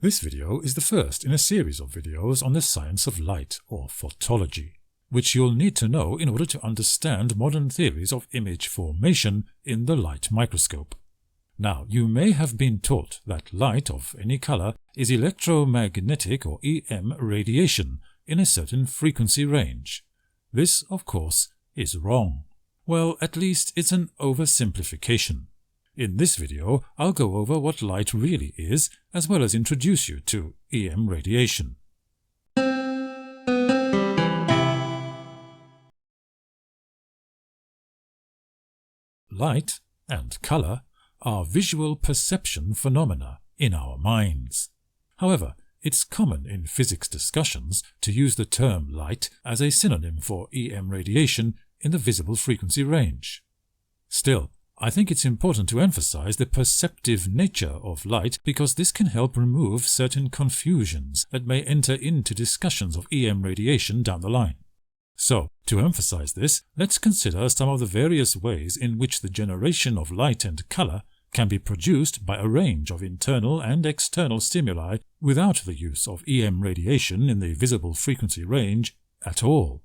This video is the first in a series of videos on the science of light, or photology, which you'll need to know in order to understand modern theories of image formation in the light microscope. Now, you may have been taught that light of any color is electromagnetic or EM radiation in a certain frequency range. This, of course, is wrong. Well, at least it's an oversimplification. In this video, I'll go over what light really is, as well as introduce you to EM radiation. Light and color are visual perception phenomena in our minds. However, it's common in physics discussions to use the term light as a synonym for EM radiation in the visible frequency range. Still, I think it's important to emphasize the perceptive nature of light because this can help remove certain confusions that may enter into discussions of EM radiation down the line. So, to emphasize this, let's consider some of the various ways in which the generation of light and color can be produced by a range of internal and external stimuli without the use of EM radiation in the visible frequency range at all.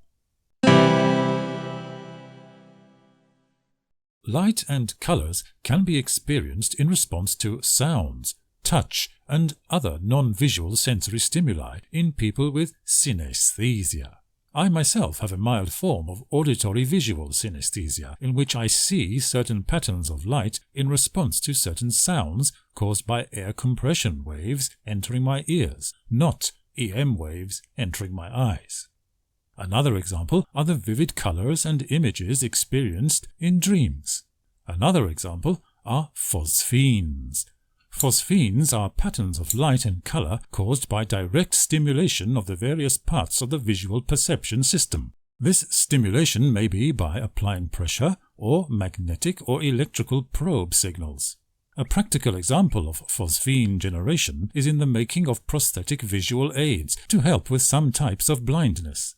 Light and colors can be experienced in response to sounds, touch, and other non-visual sensory stimuli in people with synesthesia. I myself have a mild form of auditory-visual synesthesia, in which I see certain patterns of light in response to certain sounds caused by air compression waves entering my ears, not EM waves entering my eyes. Another example are the vivid colors and images experienced in dreams. Another example are phosphenes. Phosphenes are patterns of light and color caused by direct stimulation of the various parts of the visual perception system. This stimulation may be by applying pressure or magnetic or electrical probe signals. A practical example of phosphene generation is in the making of prosthetic visual aids to help with some types of blindness.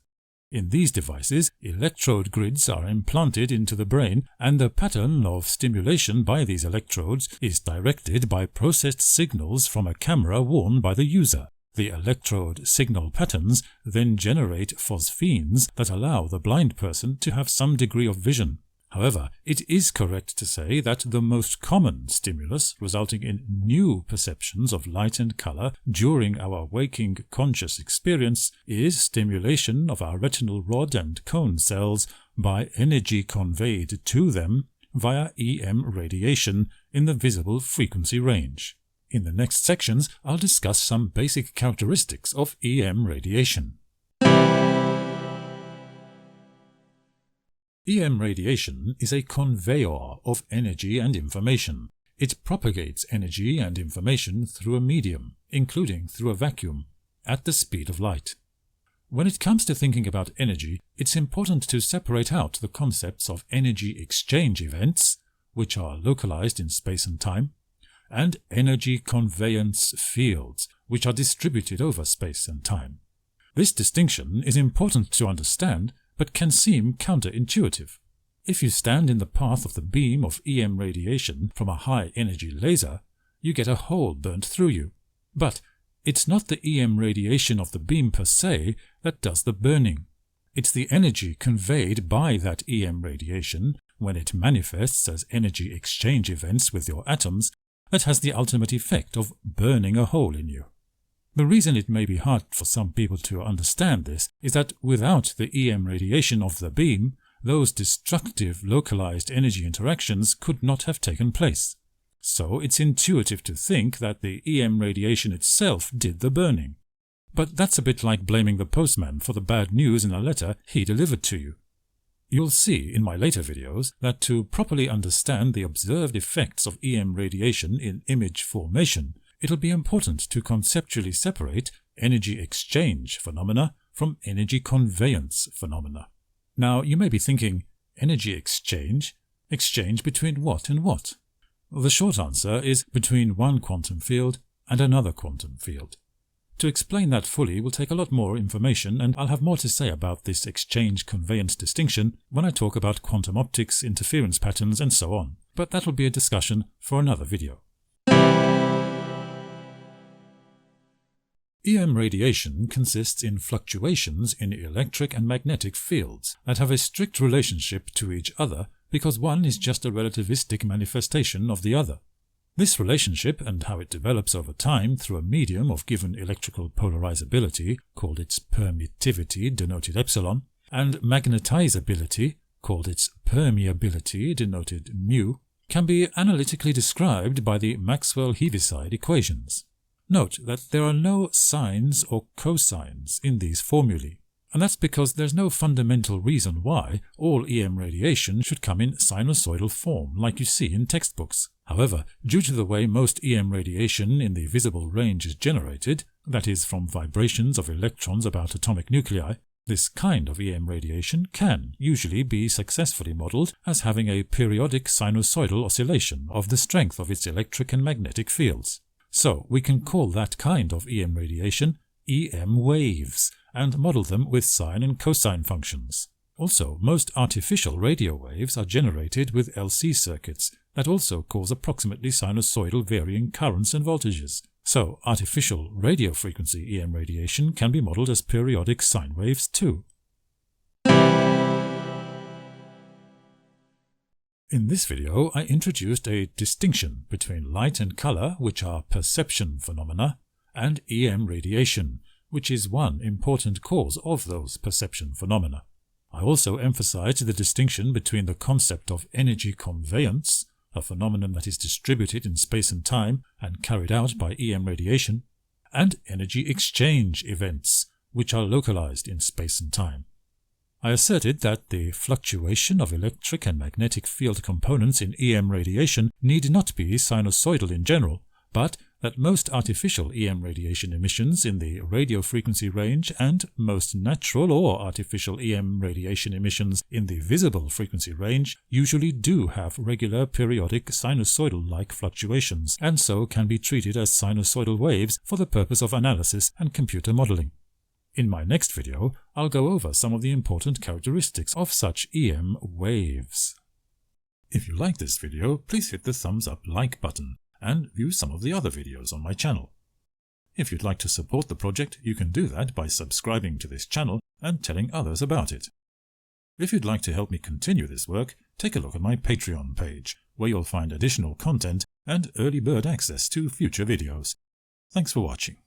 In these devices, electrode grids are implanted into the brain, and the pattern of stimulation by these electrodes is directed by processed signals from a camera worn by the user. The electrode signal patterns then generate phosphenes that allow the blind person to have some degree of vision. However, it is correct to say that the most common stimulus resulting in new perceptions of light and color during our waking conscious experience is stimulation of our retinal rod and cone cells by energy conveyed to them via EM radiation in the visible frequency range. In the next sections, I'll discuss some basic characteristics of EM radiation. EM radiation is a conveyor of energy and information. It propagates energy and information through a medium, including through a vacuum, at the speed of light. When it comes to thinking about energy, it's important to separate out the concepts of energy exchange events, which are localized in space and time, and energy conveyance fields, which are distributed over space and time. This distinction is important to understand, but can seem counterintuitive. If you stand in the path of the beam of EM radiation from a high-energy laser, you get a hole burnt through you. But it's not the EM radiation of the beam per se that does the burning. It's the energy conveyed by that EM radiation, when it manifests as energy exchange events with your atoms, that has the ultimate effect of burning a hole in you. The reason it may be hard for some people to understand this is that without the EM radiation of the beam, those destructive localized energy interactions could not have taken place. So it's intuitive to think that the EM radiation itself did the burning. But that's a bit like blaming the postman for the bad news in a letter he delivered to you. You'll see in my later videos that to properly understand the observed effects of EM radiation in image formation, it'll be important to conceptually separate energy exchange phenomena from energy conveyance phenomena. Now, you may be thinking, energy exchange? Exchange between what and what? Well, the short answer is between one quantum field and another quantum field. To explain that fully will take a lot more information, and I'll have more to say about this exchange-conveyance distinction when I talk about quantum optics, interference patterns, and so on. But that'll be a discussion for another video. EM radiation consists in fluctuations in electric and magnetic fields that have a strict relationship to each other because one is just a relativistic manifestation of the other. This relationship and how it develops over time through a medium of given electrical polarizability, called its permittivity, denoted epsilon, and magnetizability, called its permeability, denoted mu, can be analytically described by the Maxwell-Heaviside equations. Note that there are no sines or cosines in these formulae, and that's because there's no fundamental reason why all EM radiation should come in sinusoidal form like you see in textbooks. However, due to the way most EM radiation in the visible range is generated, that is, from vibrations of electrons about atomic nuclei, this kind of EM radiation can usually be successfully modeled as having a periodic sinusoidal oscillation of the strength of its electric and magnetic fields. So we can call that kind of EM radiation EM waves and model them with sine and cosine functions. Also, most artificial radio waves are generated with LC circuits that also cause approximately sinusoidal varying currents and voltages. So, artificial radio frequency EM radiation can be modeled as periodic sine waves too. In this video, I introduced a distinction between light and color, which are perception phenomena, and EM radiation, which is one important cause of those perception phenomena. I also emphasized the distinction between the concept of energy conveyance, a phenomenon that is distributed in space and time and carried out by EM radiation, and energy exchange events, which are localized in space and time. I asserted that the fluctuation of electric and magnetic field components in EM radiation need not be sinusoidal in general, but that most artificial EM radiation emissions in the radio frequency range and most natural or artificial EM radiation emissions in the visible frequency range usually do have regular periodic sinusoidal-like fluctuations, and so can be treated as sinusoidal waves for the purpose of analysis and computer modeling. In my next video, I'll go over some of the important characteristics of such EM waves. If you like this video, please hit the thumbs up like button and view some of the other videos on my channel. If you'd like to support the project, you can do that by subscribing to this channel and telling others about it. If you'd like to help me continue this work, take a look at my Patreon page, where you'll find additional content and early bird access to future videos. Thanks for watching.